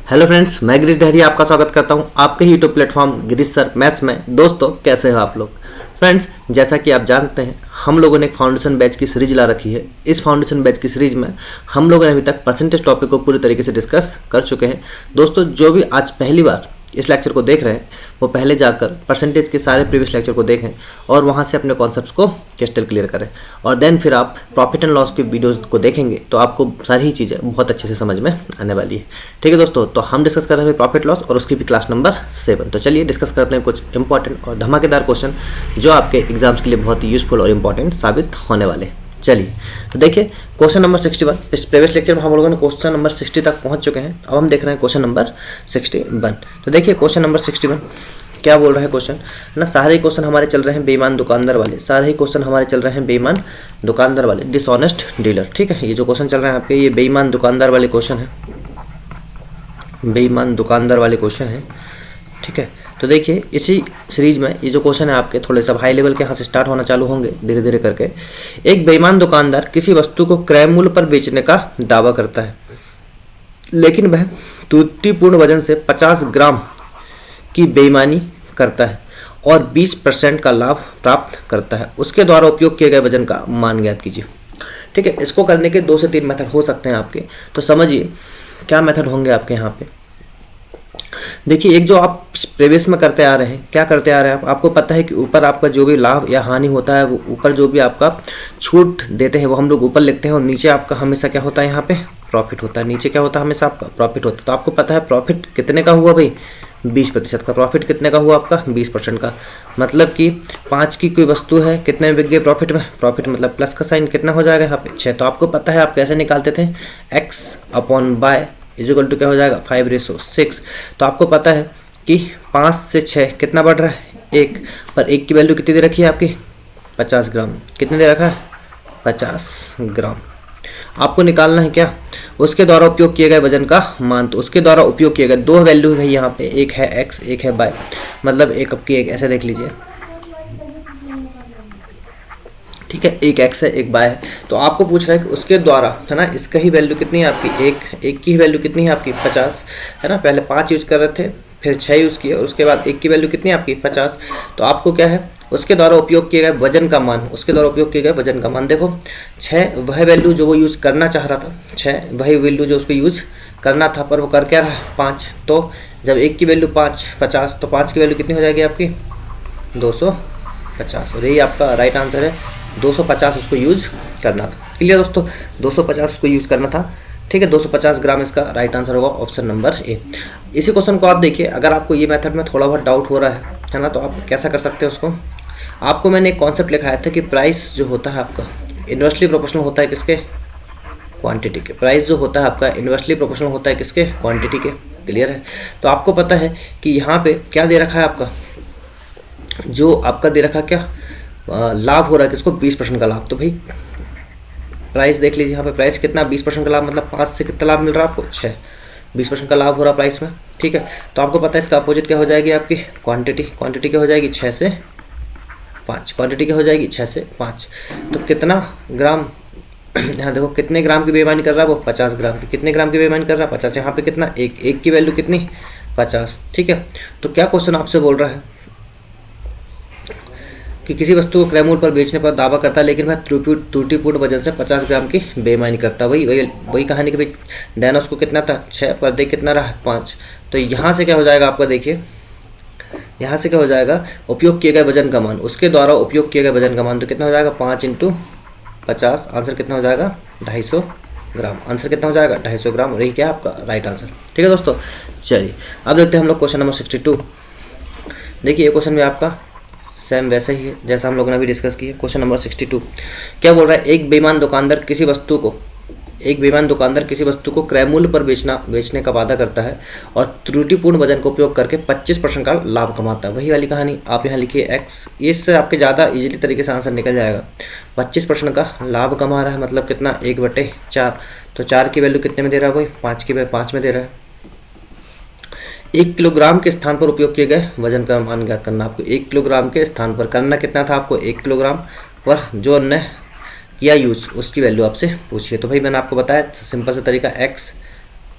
Hello friends, मैं गिरीश डहरिया आपका स्वागत करता हूं आपके ही YouTube platform Girish sir maths में। दोस्तों, कैसे हो आप लोग? फ्रेंड्स, जैसा कि आप जानते हैं, हम लोगों ने एक फाउंडेशन बैच की सीरीज ला रखी है। इस फाउंडेशन बैच की सीरीज में हम लोगों ने अभी तक परसेंटेज टॉपिक को पूरी तरीके से डिस्कस कर चुके हैं। दोस्तों, जो भी आज पहली बार इस लेक्चर को देख रहे हैं वो पहले जाकर परसेंटेज के सारे प्रीवियस लेक्चर को देखें और वहाँ से अपने कॉन्सेप्ट्स को क्रिस्टल क्लियर करें, और देन फिर आप प्रॉफिट एंड लॉस की वीडियोस को देखेंगे तो आपको सारी चीज़ें बहुत अच्छे से समझ में आने वाली है। ठीक है दोस्तों, तो हम डिस्कस कर रहे हैं प्रॉफिट लॉस और उसकी भी क्लास नंबर 7। तो चलिए डिस्कस करते हैं कुछ इंपॉर्टेंट और धमाकेदार क्वेश्चन जो आपके एग्जाम्स के लिए बहुत ही यूजफुल और इंपॉर्टेंट साबित होने वाले। चलिए तो देखिए, क्वेश्चन नंबर 61। इस प्रीवियस लेक्चर में हम लोगों ने क्वेश्चन नंबर 60 तक पहुंच चुके हैं। अब हम देख रहे हैं क्वेश्चन नंबर 61। तो देखिए क्वेश्चन नंबर 61 क्या बोल रहा है क्वेश्चन ना। सारे क्वेश्चन हमारे चल रहे हैं बेईमान दुकानदार वाले, सारे ही क्वेश्चन हमारे चल रहे हैं बेईमान दुकानदार वाले, डिसऑनेस्ट डीलर। ठीक है, ये जो क्वेश्चन चल रहे हैं आपके, ये बेईमान दुकानदार वाले क्वेश्चन है, बेईमान दुकानदार वाले क्वेश्चन है। ठीक है, तो देखिए इसी सीरीज में ये जो क्वेश्चन है आपके थोड़े सब हाई लेवल के यहाँ से स्टार्ट होना चालू होंगे धीरे धीरे करके। एक बेईमान दुकानदार किसी वस्तु को क्रय मूल्य पर बेचने का दावा करता है, लेकिन वह त्रुटिपूर्ण वजन से 50 ग्राम की बेईमानी करता है और 20% का लाभ प्राप्त करता है। उसके द्वारा उपयोग किए गए वजन का मान ज्ञात कीजिए। ठीक है, इसको करने के 2 से 3 मेथड हो सकते हैं आपके, तो समझिए क्या मेथड होंगे आपके यहाँ पे। देखिए, एक जो आप प्रीवियस में करते आ रहे हैं, क्या करते आ रहे हैं आपको पता है कि ऊपर आपका जो भी लाभ या हानि होता है वो ऊपर जो भी आपका छूट देते हैं वो हम लोग ऊपर लिखते हैं, और नीचे आपका हमेशा क्या होता है यहाँ पे प्रॉफिट होता है। नीचे क्या होता है हमेशा आपका प्रॉफिट होता है। तो आपको पता है प्रॉफिट कितने का हुआ भाई, 20% का। प्रॉफिट कितने का हुआ आपका, 20% का। मतलब कि 5 की कोई वस्तु है, कितने में बिक गए प्रॉफिट में, प्रॉफिट मतलब प्लस का साइन कितना हो जाएगा यहाँ पे 6। तो आपको पता है आप कैसे निकालते थे, x/y इक्वल टू क्या हो जाएगा 5/6। तो आपको पता है कि 5 से 6 कितना बढ़ रहा है 1, पर 1 की वैल्यू कितनी दे रखी है आपकी 50 ग्राम। कितने दे रखा है 50 ग्राम। आपको निकालना है क्या, उसके द्वारा उपयोग किए गए वजन का मान। तो उसके द्वारा उपयोग किए गए 2 वैल्यू है यहाँ पे, एक है x एक है y, मतलब एक आपकी एक ऐसे देख लीजिए। ठीक है, एक x है एक y है। तो आपको पूछ रहा है कि उसके द्वारा, है ना, इसका ही वैल्यू कितनी है आपकी एक की ही वैल्यू कितनी है आपकी 50, है ना। पहले 5 यूज कर रहे थे, फिर 6 यूज़ किए, और उसके बाद 1 की वैल्यू कितनी है आपकी 50। तो आपको क्या है, उसके द्वारा उपयोग किए गए वजन का मान, उसके द्वारा उपयोग किए गए वजन का मान। देखो 6 वह वैल्यू जो वो यूज़ करना चाह रहा था, 6 वही वैल्यू जो उसको यूज़ करना था, पर वो कर क्या रहा है 5। तो जब 1 की वैल्यू 50, तो 5 की वैल्यू कितनी हो जाएगी आपकी 250, और यही आपका राइट आंसर है। 250 उसको यूज़ करना था। क्लियर दोस्तों, 250 उसको यूज़ करना था। ठीक है, 250 ग्राम इसका राइट आंसर होगा, ऑप्शन नंबर ए। इसी क्वेश्चन को आप देखिए, अगर आपको ये मेथड में थोड़ा बहुत डाउट हो रहा है ना, तो आप कैसा कर सकते हैं उसको। आपको मैंने एक कॉन्सेप्ट लिखाया था कि प्राइस जो होता है आपका इन्वर्सली प्रोपोर्शनल होता है किसके, क्वांटिटी के। प्राइस जो होता है आपका इन्वर्सली प्रोपोर्शनल होता है किसके, क्वांटिटी के। क्लियर है, तो आपको पता है कि यहाँ पे क्या दे रखा है आपका, जो आपका दे रखा क्या लाभ हो रहा है किसको, 20% का लाभ। तो भाई प्राइस देख लीजिए यहाँ पे, प्राइस कितना 20% का लाभ, मतलब 5 से कितना लाभ मिल रहा है आपको 6, 20% का लाभ हो रहा है प्राइस में। ठीक है, तो आपको पता है इसका अपोजिट क्या हो जाएगी आपकी क्वांटिटी। क्वांटिटी क्या हो जाएगी 6 से 5, क्वांटिटी क्या हो जाएगी 6 से 5। तो कितना ग्राम, यहाँ देखो कितने ग्राम की बेईमानी कर रहा है वो 50 ग्राम की। कितने ग्राम की बेईमानी कर रहा है 50। यहाँ पे कितना एक की वैल्यू कितनी 50। ठीक है, तो क्या क्वेश्चन आपसे बोल रहा है कि किसी वस्तु को क्रय मूल्य पर बेचने पर दावा करता है, लेकिन वह त्रुटिपूर्ण वजन से 50 ग्राम की बेईमानी करता है। वही कहानी कि भाई देना उसको कितना था 6, पर देख कितना रहा 5। तो यहाँ से क्या हो जाएगा आपका, देखिए यहाँ से क्या हो जाएगा, उपयोग किए गए वजन का मान, उसके द्वारा उपयोग किए गए वजन का मान। तो कितना हो जाएगा 5 × 50, आंसर कितना हो जाएगा 250 ग्राम। आंसर कितना हो जाएगा 250 ग्राम, और यही क्या आपका राइट आंसर। ठीक है दोस्तों, चलिए अब देखते हैं हम लोग क्वेश्चन नंबर 62। देखिए ये क्वेश्चन भी आपका सेम वैसे ही है जैसा हम लोगों ने अभी डिस्कस किया। क्वेश्चन नंबर 62 क्या बोल रहा है, एक बेईमान दुकानदार किसी वस्तु को क्रय मूल्य पर बेचने का वादा करता है और त्रुटिपूर्ण वजन का उपयोग करके 25% का लाभ कमाता है। वही वाली कहानी आप यहाँ लिखिए x, इससे आपके ज़्यादा इजीली तरीके से आंसर निकल जाएगा। 25% का लाभ कमा रहा है, मतलब कितना 1/4। तो 4 की वैल्यू कितने में दे रहा है भाई 5 में दे रहा है। 1 किलोग्राम के स्थान पर उपयोग किए गए वजन का मान ज्ञात करना। आपको 1 किलोग्राम के स्थान पर करना कितना था आपको 1 किलोग्राम, पर जो अन्य किया यूज़ उसकी वैल्यू आपसे पूछिए। तो भाई मैंने आपको बताया सिंपल सा तरीका, x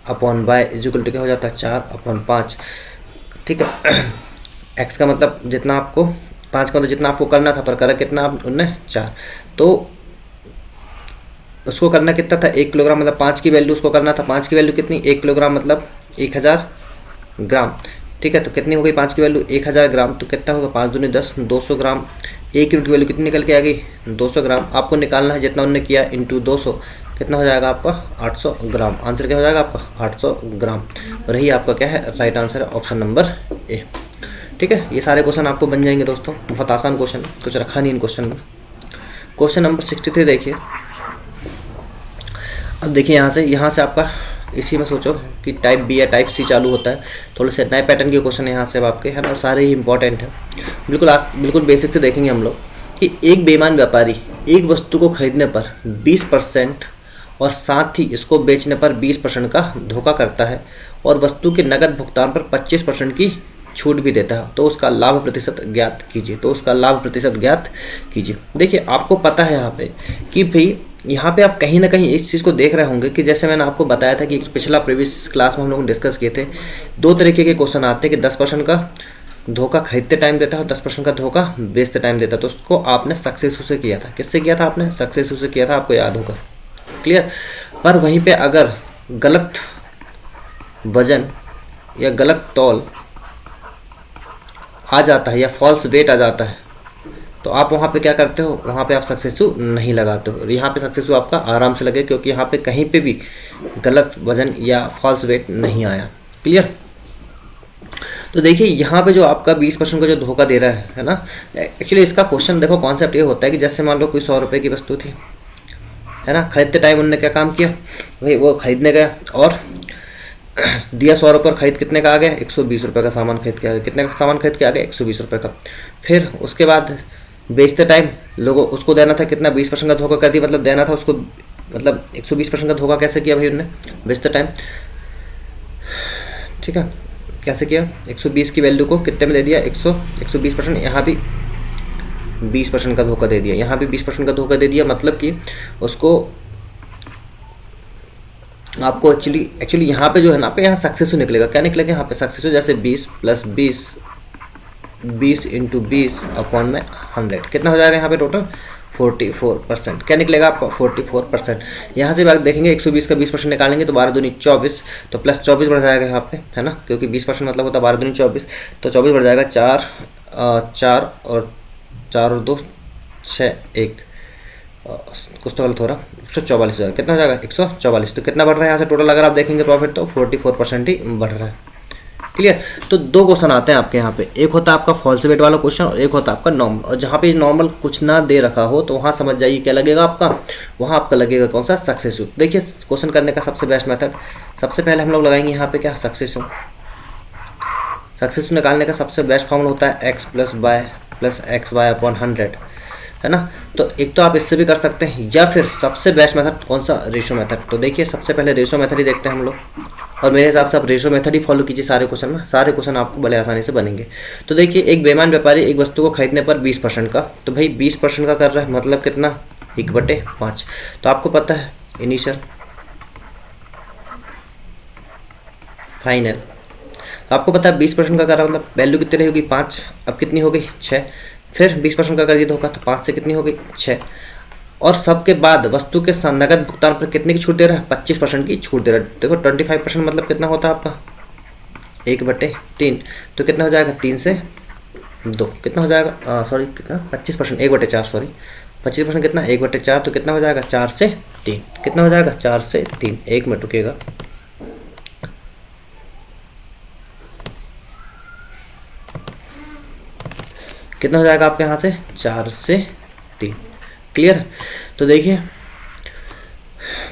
upon y equal to क्या हो जाता है 4/5। ठीक है, एक्स का मतलब जितना आपको 5 का मतलब जितना आपको करना था, पर करा कितना आप उनने 4, तो उसको करना कितना था 1 किलोग्राम, मतलब 5 की वैल्यू उसको करना था। 5 की वैल्यू कितनी, 1 किलोग्राम मतलब 1000 ग्राम। ठीक है, तो कितनी हो गई 5 की वैल्यू 1000 ग्राम, तो कितना होगा 5 दूनी 10, 200 ग्राम। 1 यूनिट की वैल्यू कितनी निकल के आ गई 200 ग्राम। आपको निकालना है जितना उन्होंने किया इंटू 200, कितना हो जाएगा आपका 800 ग्राम। आंसर क्या हो जाएगा आपका 800 ग्राम। और यही आपका क्या है राइट आंसर है, ऑप्शन नंबर ए। ठीक है, ये सारे क्वेश्चन आपको बन जाएंगे दोस्तों, बहुत आसान क्वेश्चन, कुछ रखा नहीं इन क्वेश्चन में। क्वेश्चन नंबर 63 देखिए। अब देखिए यहाँ से आपका इसी में सोचो कि टाइप बी या टाइप सी चालू होता है। थोड़े से नए पैटर्न के क्वेश्चन यहाँ से आपके है ना, और सारे ही इंपॉर्टेंट है। बिल्कुल बेसिक से देखेंगे हम लोग कि एक बेईमान व्यापारी एक वस्तु को खरीदने पर 20% और साथ ही इसको बेचने पर 20% का धोखा करता है और वस्तु के नकद भुगतान पर 25% की छूट भी देता है, तो उसका लाभ प्रतिशत ज्ञात कीजिए। देखिए आपको पता है यहाँ पे कि भाई यहाँ पे आप कहीं ना कहीं इस चीज़ को देख रहे होंगे कि जैसे मैंने आपको बताया था कि पिछला प्रीवियस क्लास में हम लोग डिस्कस किए थे, 2 तरीके के क्वेश्चन आते हैं कि 10% का धोखा खरीदते टाइम देता है और 10% का धोखा बेचते टाइम देता है। तो उसको आपने सक्सेसफुल से किया था। किससे किया था आपने? सक्सेसफुल से किया था, आपको याद होगा। क्लियर। पर वहीं पे अगर गलत वजन या गलत तौल आ जाता है या फॉल्स वेट आ जाता है, तो आप वहाँ पे क्या करते हो, वहाँ पे आप सक्सेसफुल नहीं लगाते हो। यहाँ पे सक्सेसफुल आपका आराम से लगे, क्योंकि यहाँ पे कहीं पे भी गलत वजन या फॉल्स वेट नहीं आया। क्लियर। तो देखिए यहाँ पे जो आपका 20% का जो धोखा दे रहा है ना, एक्चुअली इसका क्वेश्चन देखो कॉन्सेप्ट ये होता है कि जैसे मान लो कोई 100 रुपये की वस्तु थी, है ना, खरीदते टाइम उन्होंने क्या काम किया भाई, वो खरीदने गया और दिया 100 रुपये, खरीद कितने का आ गया 120 रुपये का सामान खरीद के आ गया। कितने का सामान खरीद के आ गया 120 रुपये का। फिर उसके बाद बेचते टाइम लोगों उसको देना था कितना 20% का धोखा कर दिया, मतलब देना था उसको, मतलब 120% का धोखा कैसे किया भाई उन्होंने बेचते टाइम। ठीक है, कैसे किया, 120 की वैल्यू को कितने में दे दिया 120%। यहाँ भी 20% का धोखा दे दिया, यहाँ भी 20% का धोखा दे दिया, मतलब कि उसको आपको एक्चुअली यहाँ पे जो है ना, पे यहाँ सक्सेसफुल निकलेगा। क्या निकलेगा यहाँ पे सक्सेसफुल, जैसे 20 + 20 × 20 अपॉन में 100 कितना हो जाएगा यहाँ पे टोटल 44%। क्या निकलेगा आपका 44%। यहाँ से बात देखेंगे 120 का 20% निकालेंगे तो 12 दूनी 24, तो प्लस 24 बढ़ जाएगा यहाँ पे, है ना, क्योंकि 20% मतलब होता है 12 दूनी 24, तो 24 बढ़ जाएगा 4 और 2 6 1, कुछ तो गलत हो रहा, 144 हो जाएगा। कितना हो जाएगा 144। तो कितना बढ़ रहा है यहाँ से टोटल, अगर आप देखेंगे प्रॉफिट तो 44% ही बढ़ रहा है। क्लियर। तो 2 क्वेश्चन आते हैं आपके यहाँ पे, एक होता है आपका फॉल्स वेट वाला क्वेश्चन और एक होता है आपका नॉर्मल। और जहाँ पे नॉर्मल कुछ ना दे रखा हो तो वहाँ समझ जाइए क्या लगेगा आपका, वहाँ आपका लगेगा कौन सा सक्सेसफुल। देखिए क्वेश्चन करने का सबसे बेस्ट मेथड, सबसे पहले हम लोग लगाएंगे यहाँ पे क्या सक्सेसफुल निकालने का सबसे बेस्ट फॉर्मूला होता है x + y + xy अपॉन 100, है ना। तो एक तो आप इससे भी कर सकते हैं, या फिर सबसे बेस्ट मेथड कौन सा, रेशियो मेथड। तो देखिए सबसे पहले रेशियो मेथड ही देखते हैं हम लोग, और मेरे हिसाब से आप रेशियो मेथड ही फॉलो कीजिए सारे क्वेश्चन में, सारे क्वेश्चन आपको बड़े आसानी से बनेंगे। तो देखिए एक बेईमान व्यापारी एक वस्तु को खरीदने पर 20% का, तो भाई 20% का कर रहा है मतलब कितना 1/5। तो आपको पता है इनिशियल फाइनल, तो आपको पता है 20% का कर रहा है मतलब वैल्यू कितनी रहेगी 5, अब कितनी हो गई 6, फिर 20% का कर दिया धोखा तो 5 से कितनी हो गई 6, और सबके बाद वस्तु के नगद भुगतान पर कितने की छूट दे रहा है 25% की छूट दे रहा है। देखो 25% मतलब कितना होता है आपका 1/3, तो कितना हो जाएगा 3 से 2, कितना हो जाएगा सॉरी कितना 25%, 1/4 सॉरी 25% कितना 1/4, तो कितना हो जाएगा 4 से 3, कितना हो जाएगा 4 से 3, 1 मिनट रुकेगा, कितना हो जाएगा आपके यहाँ से 4 से 3। क्लियर। तो देखिए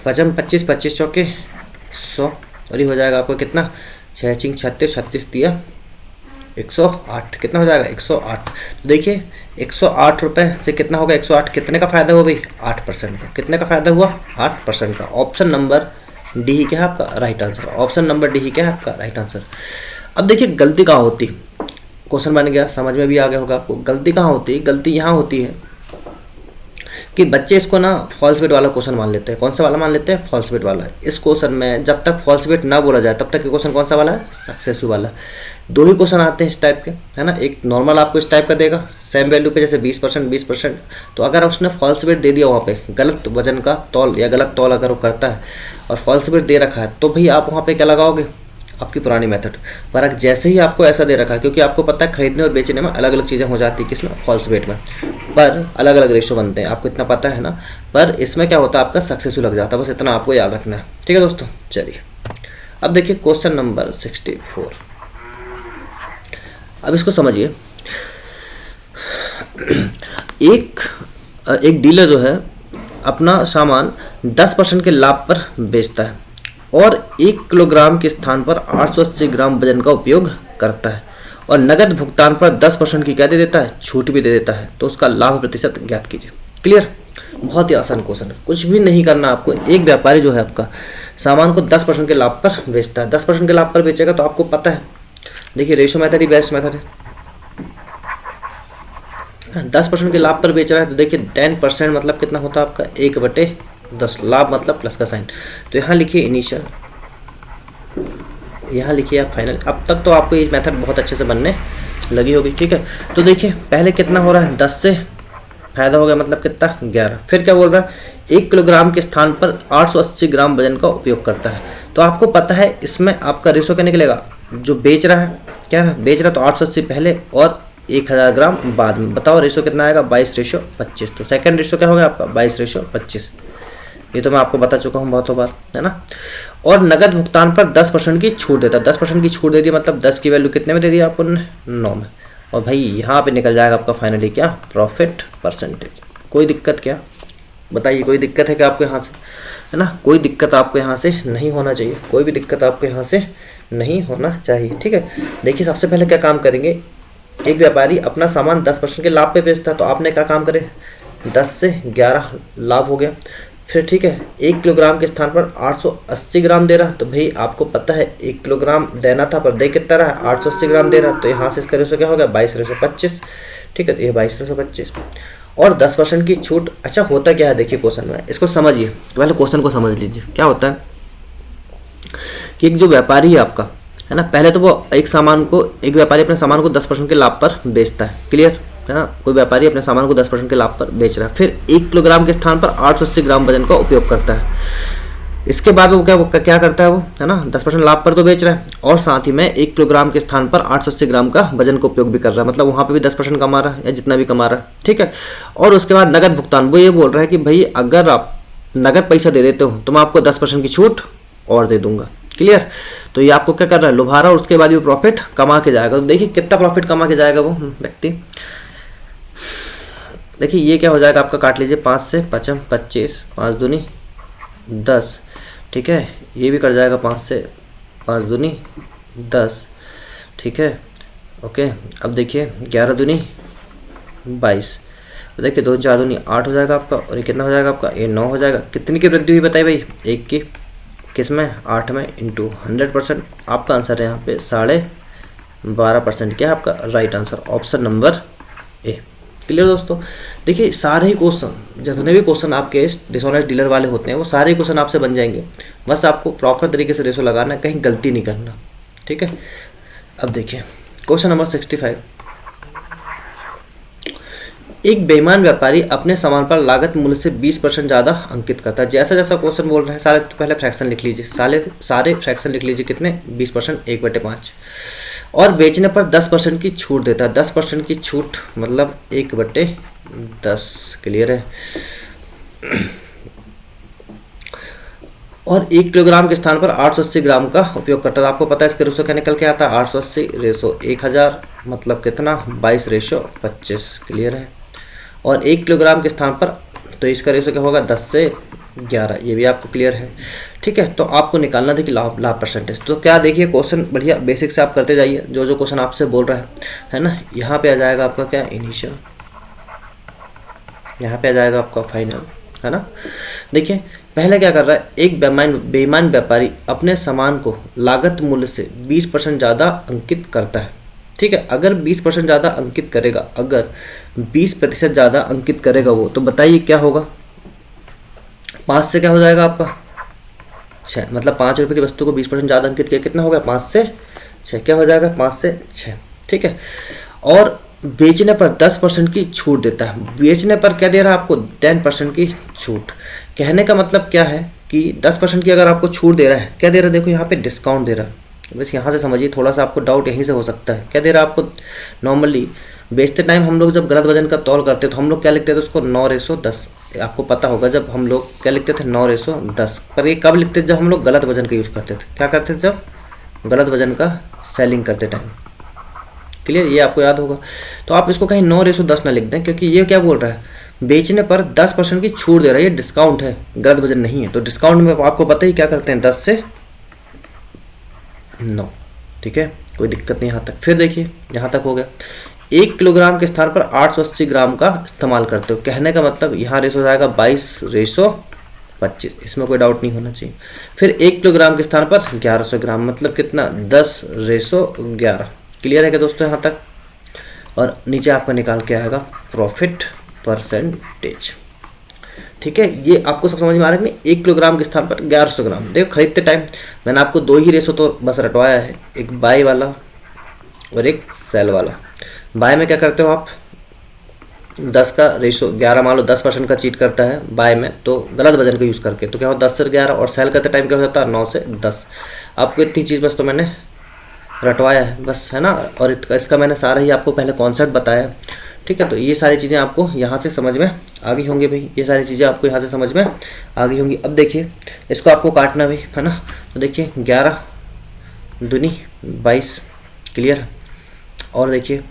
25 25 चौके 100, और ये हो जाएगा आपको कितना 6 × 36 36 दिया 108, कितना हो जाएगा 108। तो देखिए 108 रुपये से कितना होगा 108, कितने का फ़ायदा हुआ भाई 8% का, कितने का फ़ायदा हुआ 8% का। ऑप्शन नंबर डी ही क्या है आपका right answer, option number D ही क्या है आपका राइट आंसर। अब देखिए गलती कहाँ होती, क्वेश्चन बन गया समझ में भी आ गया होगा आपको, गलती कहाँ होती है, गलती यहाँ होती है कि बच्चे इसको ना फॉल्स वेट वाला क्वेश्चन मान लेते हैं। कौन सा वाला मान लेते हैं? फॉल्स वेट वाला। इस क्वेश्चन में जब तक फॉल्स वेट ना बोला जाए तब तक ये क्वेश्चन कौन सा वाला है? सक्सेसिव वाला। दो ही क्वेश्चन आते हैं इस टाइप के, है ना। एक नॉर्मल आपको इस टाइप का देगा सेम वैल्यू पे, जैसे 20%, तो अगर उसने फॉल्स वेट दे दिया वहाँ पे, गलत वजन का तौल या गलत तौल अगर वो करता है और फॉल्स वेट दे रखा है, तो भाई आप वहाँ पे क्या लगाओगे? आपकी पुरानी मेथड। पर जैसे ही आपको ऐसा दे रखा है, क्योंकि आपको पता है खरीदने और बेचने में अलग अलग चीज़ें हो जाती है, किसमें? फॉल्स वेट में, पर अलग अलग रेशो बनते हैं, आपको इतना पता है ना। पर इसमें क्या होता है? आपका सक्सेसफुल लग जाता है, बस इतना आपको याद रखना है, ठीक है दोस्तों। चलिए अब देखिए क्वेश्चन नंबर 64। अब इसको समझिए। एक डीलर जो है अपना सामान 10% के लाभ पर बेचता है और 1 किलोग्राम के स्थान पर 880 ग्राम वजन का उपयोग करता है और नगद भुगतान पर 10% की क्या दे देता है? छूट भी दे देता है। तो उसका लाभ प्रतिशत ज्ञात कीजिए। क्लियर? बहुत ही आसान क्वेश्चन है, कुछ भी नहीं करना आपको। एक व्यापारी जो है आपका सामान को 10% के लाभ पर बेचता है, 10% के लाभ पर बेचेगा तो आपको पता है, देखिए रेशो मेथड ही बेस्ट मेथड है। 10% के लाभ पर बेच रहा है तो देखिए 10% मतलब कितना होता है आपका? 1/10। लाभ मतलब प्लस का साइन, तो यहाँ लिखिए इनिशियल, यहाँ लिखिए आप फाइनल। अब तक तो आपको ये मेथड बहुत अच्छे से बनने लगी होगी, ठीक है। तो देखिए पहले कितना हो रहा है? 10 से फायदा हो गया, मतलब कितना? 11। फिर क्या बोल रहा है? 1 किलोग्राम के स्थान पर 880 ग्राम वजन का उपयोग करता है। तो आपको पता है इसमें आपका रेशो क्या निकलेगा? जो बेच रहा है, क्या बेच रहा है, तो 880 पहले और 1000 ग्राम बाद में। बताओ रेशो कितना आएगा? 22:25। तो सेकंड रेशो क्या होगा आपका? 22:25। ये तो मैं आपको बता चुका हूँ बहुतों बार, है ना। और नगद भुगतान पर 10% की छूट देता है। 10% की छूट दे दी, मतलब 10 की वैल्यू कितने में दे दी आपको? 9 में। और भाई यहाँ पे निकल जाएगा आपका फाइनली क्या? Profit percentage. कोई दिक्कत क्या? बताइए, कोई दिक्कत है क्या आपको यहाँ से? है ना, कोई दिक्कत आपको यहाँ से नहीं होना चाहिए, कोई भी दिक्कत आपको यहाँ से नहीं होना चाहिए, ठीक है। देखिए सबसे पहले क्या काम करेंगे, एक व्यापारी अपना सामान 10% के लाभ पे बेचता है, तो आपने क्या काम करे? 10 से 11 लाभ हो गया। फिर ठीक है, 1 किलोग्राम के स्थान पर 880 ग्राम दे रहा, तो भाई आपको पता है 1 किलोग्राम देना था पर दे कितना रहा है? 880 ग्राम दे रहा, तो यहाँ से इसका रेशो क्या हो गया? 22:25, ठीक है। तो ये 22:25 और 10% की छूट। अच्छा होता क्या है देखिए क्वेश्चन में, इसको समझिए, पहले क्वेश्चन को समझ लीजिए। क्या होता है कि एक जो व्यापारी है आपका, है ना, पहले तो वो एक व्यापारी अपने सामान को 10% के लाभ पर बेचता है, क्लियर है ना। कोई व्यापारी अपने सामान को 10% के लाभ पर बेच रहा है, फिर 1 किलोग्राम के स्थान पर 880 ग्राम वजन का उपयोग करता है। इसके बाद वो क्या करता है, वो है ना 10% लाभ पर तो बेच रहा है और साथ ही में 1 किलोग्राम के स्थान पर 880 ग्राम का वजन का उपयोग भी कर रहा है, मतलब वहाँ पे भी 10% कमा रहा है या जितना भी कमा रहा है, ठीक है। और उसके बाद नगद भुगतान, वो ये बोल रहा है कि भाई अगर आप नगद पैसा दे देते हो तो मैं आपको 10% की छूट और दे दूंगा, क्लियर। तो ये आपको क्या कर रहा है? लुभा रहा है, और उसके बाद वो प्रॉफिट कमा के जाएगा। तो देखिए कितना प्रॉफिट कमा के जाएगा वो व्यक्ति। देखिए ये क्या हो जाएगा आपका, काट लीजिए, 5 से 5 25, 5 दूनी 10, ठीक है। ये भी कट जाएगा 5 से 5 दूनी 10, ठीक है, ओके। अब देखिए 11 दूनी 22, तो देखिए 2 4 दूनी 8 हो जाएगा आपका, और ये कितना हो जाएगा आपका? ये 9 हो जाएगा। कितनी की वृद्धि हुई बताइए भाई? 1 की, किस में? 8 में, इंटू 100%। आपका आंसर है यहाँ पे 12.5%। क्या है आपका right answer? Option number A, clear दोस्तों। देखिए सारे ही क्वेश्चन, जितने भी क्वेश्चन आपके डिसऑनेस्ट डीलर वाले होते हैं, वो सारे क्वेश्चन आपसे बन जाएंगे। बस आपको प्रॉपर तरीके से रेशो लगाना है, कहीं गलती नहीं करना, ठीक है। अब देखिए क्वेश्चन नंबर 65। एक बेईमान व्यापारी अपने सामान पर लागत मूल्य से 20% ज़्यादा अंकित करता है। जैसा जैसा क्वेश्चन बोल रहा है सारे, तो पहले फ्रैक्शन लिख लीजिए, सारे फ्रैक्शन लिख लीजिए। कितने? 20%, 1/5। और बेचने पर 10% की छूट देता है। 10% की छूट मतलब 1/10, क्लियर है। और 1 किलोग्राम के स्थान पर 880 ग्राम का उपयोग करता है। आपको पता है इसका रेशो क्या निकल के आता है? 880 रेशो 1000, मतलब कितना? 22:25, क्लियर है। और 1 किलोग्राम के स्थान पर, तो इसका रेशो क्या होगा? 10 से 11, ये भी आपको क्लियर है, ठीक है। तो आपको निकालना था कि लाभ परसेंटेज। तो क्या देखिए क्वेश्चन बढ़िया बेसिक से आप करते जाइए, जो जो क्वेश्चन आपसे बोल रहा है ना। यहाँ पे आ जाएगा आपका क्या? इनिशियल, यहाँ पे आ जाएगा आपका फाइनल, है ना। देखिए पहले क्या कर रहा है, एक बेईमान व्यापारी अपने सामान को लागत मूल्य से 20% ज़्यादा अंकित करता है, ठीक है। अगर 20% ज़्यादा अंकित करेगा, अगर 20% ज़्यादा अंकित करेगा वो, तो बताइए क्या होगा। 5 से क्या हो जाएगा आपका 6, मतलब 5 रुपये की वस्तु को 20% ज़्यादा अंकित किया, कितना हो गया 5 से 6, क्या हो जाएगा 5 से 6, ठीक है। और बेचने पर 10% की छूट देता है, बेचने पर क्या दे रहा है आपको 10% की छूट। कहने का मतलब क्या है कि 10% की अगर आपको छूट दे रहा है, क्या दे रहा है, देखो यहाँ पे डिस्काउंट दे रहा है। बस यहाँ से समझिए, थोड़ा सा आपको डाउट यहीं से हो सकता है। क्या दे रहा है आपको, नॉर्मली बेचते टाइम हम लोग जब गलत वजन का तौल करते तो हम लोग क्या लिखते थे उसको 9:10, आपको पता होगा जब हम लोग क्या लिखते थे 9:10, पर ये कब लिखते थे, जब हम लोग गलत वजन का यूज़ करते थे। क्या करते थे, जब गलत वजन का सेलिंग करते टाइम। क्लियर, ये आपको याद होगा। तो आप इसको कहीं 9:10 ना लिख दें, क्योंकि ये क्या बोल रहा है, बेचने पर 10% की छूट दे रहा है, ये डिस्काउंट है, गलत वजन नहीं है। तो डिस्काउंट में आपको पता ही क्या करते हैं, 10 से 9, ठीक है, कोई दिक्कत नहीं यहाँ तक। फिर देखिए यहाँ तक हो गया। 1 किलोग्राम के स्थान पर 880 ग्राम का इस्तेमाल करते हो, कहने का मतलब यहाँ रेशो हो जाएगा 22:25, इसमें कोई डाउट नहीं होना चाहिए। फिर 1 किलोग्राम के स्थान पर 1100 ग्राम, मतलब कितना 10:11। क्लियर है क्या दोस्तों यहाँ तक। और नीचे आपका निकाल के आएगा प्रॉफिट परसेंटेज, ठीक है। ये आपको सब समझ में आ रहा है कि नहीं। 1 किलोग्राम के स्थान पर 1100 ग्राम। देखो खरीदते टाइम मैंने आपको 2 ही रेशो तो बस रटवाया है, एक बाय वाला और एक सेल वाला। बाय में क्या करते हो आप, 10 का रेशो 11, मान लो 10% का चीट करता है बाय में, तो गलत वजन का यूज़ करके, तो क्या हो 10 से 11, और सेल करते टाइम क्या हो जाता है 9 से 10। आपको इतनी चीज़ बस तो मैंने रटवाया है बस, है ना। और इसका मैंने सारा ही आपको पहले कॉन्सेप्ट बताया, ठीक है। तो ये सारी चीज़ें आपको यहाँ से समझ में आ गई होंगी भाई, ये सारी चीज़ें आपको यहाँ से समझ में आ गई होंगी। अब देखिए इसको आपको काटना भाई, है ना। तो देखिए 11 दूनी 22, क्लियर। और देखिए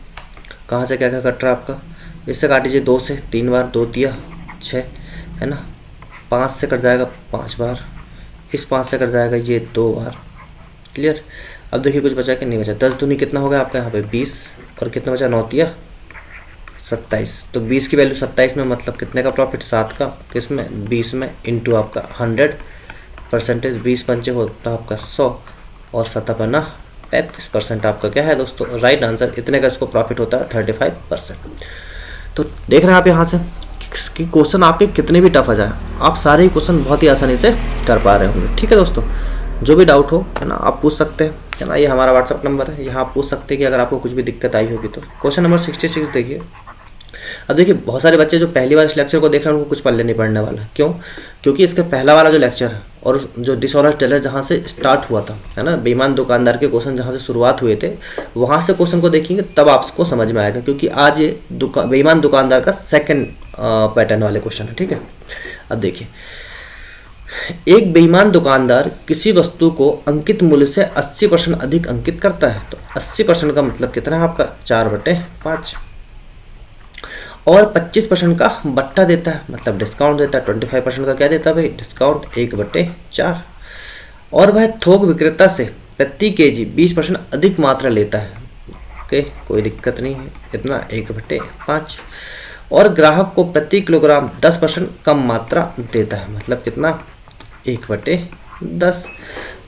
कहाँ से क्या क्या कट रहा है आपका, इससे काट लीजिए 2 से 3 बार, 2 तिया 6, है ना। 5 से कट जाएगा 5 बार, इस 5 से कट जाएगा ये 2 बार, क्लियर। अब देखिए कुछ बचा कि नहीं बचा, 10 दूनी कितना हो गया आपका यहाँ पे 20, और कितना बचा 9 तिया 27। तो 20 की वैल्यू 27 में, मतलब कितने का प्रॉफिट, 7 का, किसमें 20 में, इंटू आपका 100%, 20 पंचे होता आपका 100, और 7 पन्ना 35% आपका क्या है दोस्तों, राइट आंसर। इतने का इसको प्रॉफिट होता है 35%। तो देख रहे हैं आप यहाँ से कि क्वेश्चन आपके कितने भी टफ आ जाए, आप सारे ही क्वेश्चन बहुत ही आसानी से कर पा रहे होंगे, ठीक है दोस्तों। जो भी डाउट हो, है ना, आप पूछ सकते हैं, है ना। ये हमारा व्हाट्सअप नंबर है, यहाँ आप पूछ सकते हैं कि अगर आपको कुछ भी दिक्कत आई होगी तो। क्वेश्चन नंबर 66 देखिए। अब देखिए बहुत सारे बच्चे जो पहली बार इस लेक्चर को देख रहे हैं उनको कुछ पल्ले नहीं पड़ने वाला, क्यों, क्योंकि इसका पहला वाला जो लेक्चर है और जो डिसऑनेस्ट टेलर जहाँ से स्टार्ट हुआ था, है ना, बेईमान दुकानदार के क्वेश्चन जहाँ से शुरुआत हुए थे, वहाँ से क्वेश्चन को देखेंगे तब आपको समझ में आएगा, क्योंकि आज ये बेईमान दुकानदार का सेकंड पैटर्न वाले क्वेश्चन है, ठीक है। अब देखिए, एक बेईमान दुकानदार किसी वस्तु को अंकित मूल्य से 80% अधिक अंकित करता है, तो 80% का मतलब कितना है आपका 4/5, और 25% का बट्टा देता है, मतलब डिस्काउंट देता है। 25% का क्या देता है भाई, डिस्काउंट 1/4, और वह थोक विक्रेता से प्रति केजी 20% अधिक मात्रा लेता है, ओके, कोई दिक्कत नहीं है, इतना 1/5, और ग्राहक को प्रति किलोग्राम 10% कम मात्रा देता है, मतलब कितना 1/10।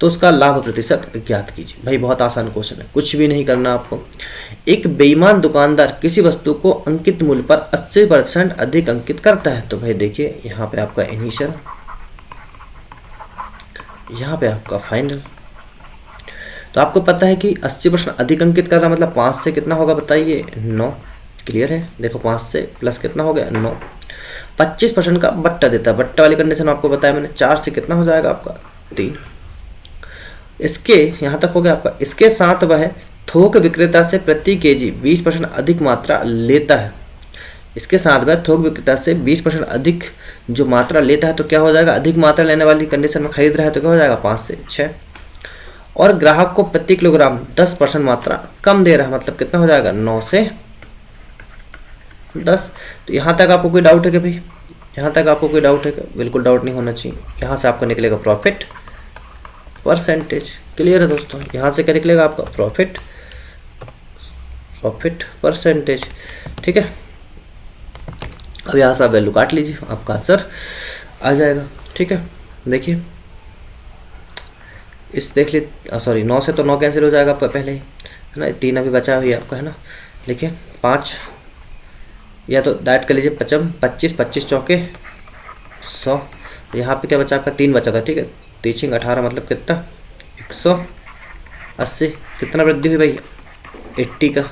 तो उसका लाभ प्रतिशत ज्ञात कीजिए। भाई बहुत आसान क्वेश्चन है, कुछ भी नहीं करना आपको। एक बेईमान दुकानदार किसी वस्तु को अंकित मूल्य पर 80% अधिक अंकित करता है, तो भाई देखिए यहाँ पे आपका इनिशियल, यहाँ पे आपका फाइनल। तो आपको पता है कि 80% अधिक अंकित कर रहा, मतलब 5 से कितना होगा बताइए 9, क्लियर है। देखो 5 से प्लस कितना हो गया 9। 25% का बट्टा देता है, बट्टा वाली कंडीशन आपको बताया मैंने, 4 से कितना हो जाएगा आपका 3। इसके यहाँ तक हो गया आपका। इसके साथ वह थोक विक्रेता से प्रति केजी 20% अधिक मात्रा लेता है, इसके साथ वह थोक विक्रेता से 20% अधिक जो मात्रा लेता है, तो क्या हो जाएगा, अधिक मात्रा लेने वाली कंडीशन में खरीद रहा है तो क्या हो जाएगा 5 से 6, और ग्राहक को प्रति किलोग्राम 10% मात्रा कम दे रहा है, मतलब कितना हो जाएगा 9 से 10। तो यहाँ तक आपको कोई डाउट है कि भाई, यहाँ तक आपको कोई डाउट है कि, बिल्कुल डाउट नहीं होना चाहिए। यहाँ से आपका निकलेगा प्रॉफिट परसेंटेज, क्लियर है दोस्तों। यहाँ से क्या निकलेगा आपका प्रॉफिट परसेंटेज, ठीक है। अब यहाँ से आप वैल्यू काट लीजिए, आपका आंसर आ जाएगा, ठीक है। देखिए इस देख लीजिए, सॉरी 9 से तो 9 कैंसिल हो जाएगा आपका पहले ही, है ना। 3 अभी बचा हुआ है आपका, है ना। देखिए 5 या तो डायरेक्ट कर लीजिए 25 25 चौके 100। यहाँ पे क्या बचा आपका 3 बचा था, ठीक है। 3 18 मतलब कितना 180। कितना वृद्धि हुई भाई 80 का।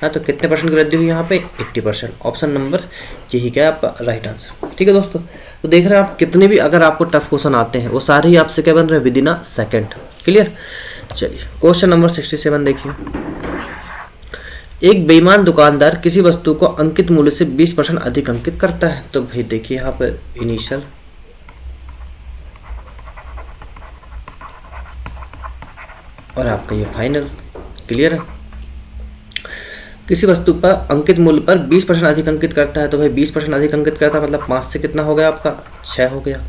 हाँ तो कितने परसेंट की वृद्धि हुई यहाँ पे 80%। ऑप्शन नंबर यही क्या है आपका राइट आंसर, ठीक है दोस्तों। तो देख रहे हैं आप कितने भी अगर आपको टफ क्वेश्चन आते हैं वो सारे ही आपसे क्या बन रहे हैं with in a second. Clear. चलिए क्वेश्चन नंबर 67 देखिए। एक बेईमान दुकानदार किसी वस्तु को अंकित मूल्य से 20% अधिक अंकित करता है। तो भाई देखिए यहाँ पर इनिशियल और आपका ये फाइनल। क्लियर है। किसी वस्तु पर अंकित मूल्य पर 20% अधिक अंकित करता है। तो भाई 20% अधिक अंकित करता है मतलब 5 से कितना हो गया आपका 6 हो गया।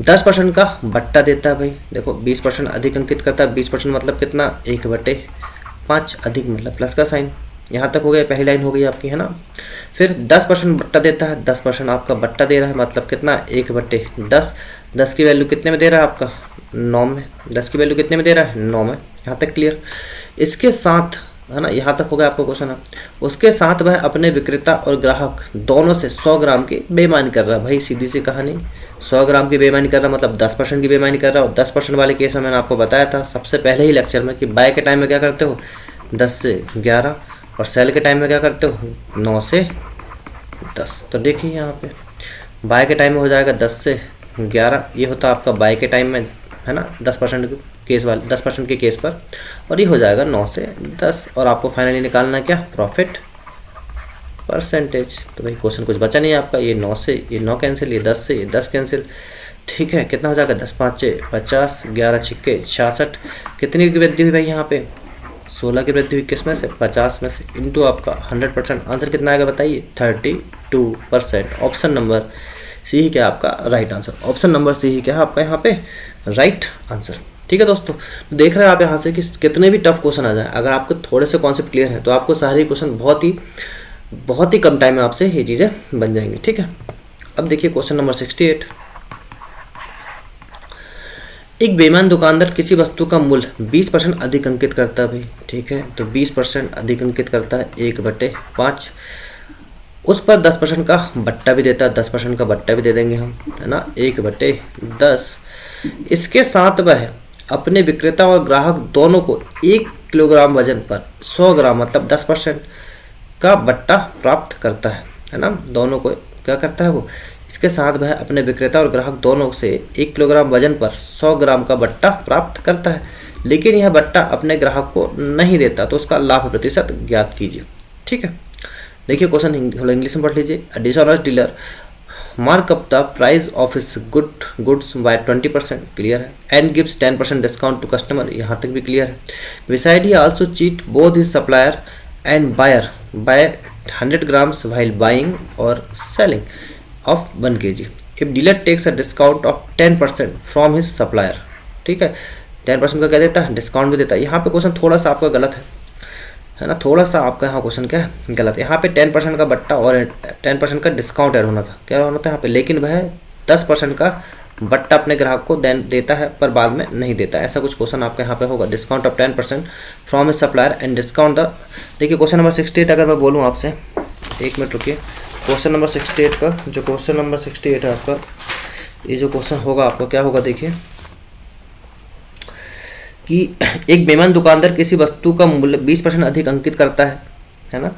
10% का बट्टा देता है। भाई देखो 20% अधिक अंकित करता है, 20% मतलब कितना 1/5 अधिक मतलब प्लस का साइन। यहाँ तक हो गया, पहली लाइन हो गई आपकी, है ना। फिर 10% बट्टा देता है, 10% आपका बट्टा दे रहा है मतलब कितना 1/10। 10 की वैल्यू कितने में दे रहा है आपका 9 में। 10 की वैल्यू कितने में दे रहा है 9 में। यहाँ तक क्लियर। इसके साथ है ना, यहाँ तक हो गया आपका क्वेश्चन है। उसके साथ वह अपने विक्रेता और ग्राहक दोनों से 100 ग्राम की बेईमानी कर रहा है। भाई सीधी सी कहानी 100 ग्राम की बेईमानी कर रहा है मतलब 10% की बेईमानी कर रहा है। और 10% वाले केस में मैंने आपको बताया था सबसे पहले ही लेक्चर में कि बाय के टाइम में क्या करते हो 10 से 11 और सेल के टाइम में क्या करते हो 9 से 10। तो देखिए यहाँ पे बाय के टाइम में हो जाएगा 10 से 11, ये होता है आपका बाय के टाइम में, है ना, 10% केस वाले 10% के केस पर। और ये हो जाएगा 9 से 10। और आपको फाइनली निकालना क्या प्रॉफिट परसेंटेज। तो भाई क्वेश्चन कुछ बचा नहीं है आपका। ये 9 से ये 9 कैंसिल, ये 10 से ये 10 कैंसिल, ठीक है। कितना हो जाएगा 10 5 50, 11 6 66। कितनी की वृद्धि हुई भाई यहाँ पे 16 की वृद्धि हुई। किस में से 50 में से इंटू आपका 100%। आंसर कितना आएगा बताइए 32%। ऑप्शन नंबर सी ही क्या आपका right answer. Option number C ही क्या है आपका यहाँ पे राइट आंसर, ठीक है दोस्तों। तो देख रहे हैं आप यहाँ से कि कितने भी टफ क्वेश्चन आ जाए, अगर आपको थोड़े से कॉन्सेप्ट क्लियर है तो आपको सारे क्वेश्चन बहुत ही कम टाइम में आपसे ये चीज़ें बन जाएंगी, ठीक है। अब देखिए क्वेश्चन नंबर 68। एक बेईमान दुकानदार किसी वस्तु का मूल्य 20% अधिक अंकित करता है। भाई ठीक है, तो 20% अधिक अंकित करता है 1/5। उस पर 10% का बट्टा भी देता है, 10% का बट्टा भी दे देंगे हम, है ना, 1/10। इसके साथ वह अपने विक्रेता और ग्राहक दोनों को 1 किलोग्राम वजन पर 100 ग्राम मतलब 10% का बट्टा प्राप्त करता है ना। दोनों को क्या करता है वो, इसके साथ वह अपने विक्रेता और ग्राहक दोनों से 1 किलोग्राम वजन पर 100 ग्राम का बट्टा प्राप्त करता है, लेकिन यह बट्टा अपने ग्राहक को नहीं देता, तो उसका लाभ प्रतिशत ज्ञात कीजिए, ठीक है। देखिए क्वेश्चन इंग्लिश में पढ़ लीजिए। A dishonest dealer mark up the price of his goods by 20%, clear है, and gives 10% discount to customer, यहाँ तक भी क्लियर है। Beside he also cheat both his supplier and buyer by 100 grams while buying or selling of 1 kg if dealer takes a discount of 10% from his supplier, ठीक है। 10% का क्या देता है डिस्काउंट भी देता है। यहाँ पे क्वेश्चन थोड़ा सा आपका गलत है ना, थोड़ा सा आपका यहाँ क्वेश्चन क्या है गलत है। यहाँ पे 10% का बट्टा और 10% का डिस्काउंट ऐड होना था, क्या होना था यहाँ पे, लेकिन वह 10% का बट्टा अपने ग्राहक को देता है पर बाद में नहीं देता, ऐसा कुछ क्वेश्चन आपका यहाँ पे होगा। Discount of 10% from his supplier and discount the, देखिए क्वेश्चन नंबर 68 अगर मैं बोलूँ आपसे, एक मिनट रुकिए। क्वेश्चन नंबर 68 का जो क्वेश्चन नंबर 68 है आपका, ये जो क्वेश्चन होगा आपका क्या होगा, देखिए कि एक बेईमान दुकानदार किसी वस्तु का मूल्य 20% अधिक अंकित करता है ना,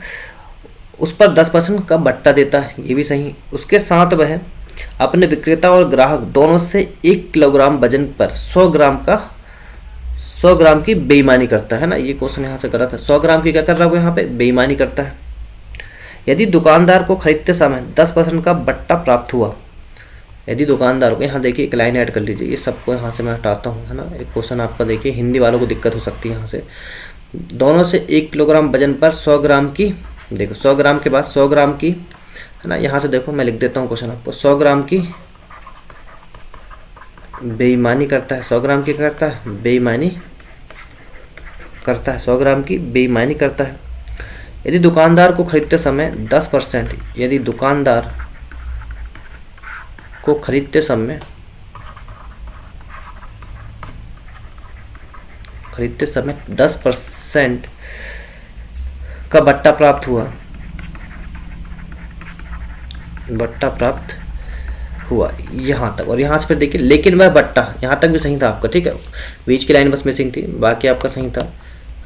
उस पर 10% का बट्टा देता है, ये भी सही। उसके साथ वह अपने विक्रेता और ग्राहक दोनों से 1 किलोग्राम वजन पर 100 ग्राम की बेईमानी करता है ना, ये क्वेश्चन यहाँ से गलत है। 100 ग्राम की क्या कर रहा है वो यहाँ पे बेईमानी करता है। यदि दुकानदार को खरीदते समय 10% का बट्टा प्राप्त हुआ, यदि दुकानदार को, यहाँ देखिए एक लाइन ऐड कर लीजिए, ये सबको यहाँ से मैं हटाता हूँ, है ना। एक क्वेश्चन आपका देखिए हिंदी वालों को दिक्कत हो सकती है यहाँ से। दोनों से 1 किलोग्राम वजन पर 100 ग्राम की, देखो 100 ग्राम के बाद 100 ग्राम की, है ना, यहाँ से देखो मैं लिख देता हूँ क्वेश्चन आपको। 100 ग्राम की बेईमानी करता है, 100 ग्राम की करता है बेईमानी करता है, 100 ग्राम की बेईमानी करता है। यदि दुकानदार को खरीदते समय 10%, यदि दुकानदार को खरीदते समय 10% का बट्टा प्राप्त हुआ, बट्टा प्राप्त हुआ यहाँ तक, और यहाँ से फिर देखिए लेकिन वह बट्टा, यहाँ तक भी सही था आपका, ठीक है, बीच की लाइन बस मिसिंग थी, बाकी आपका सही था,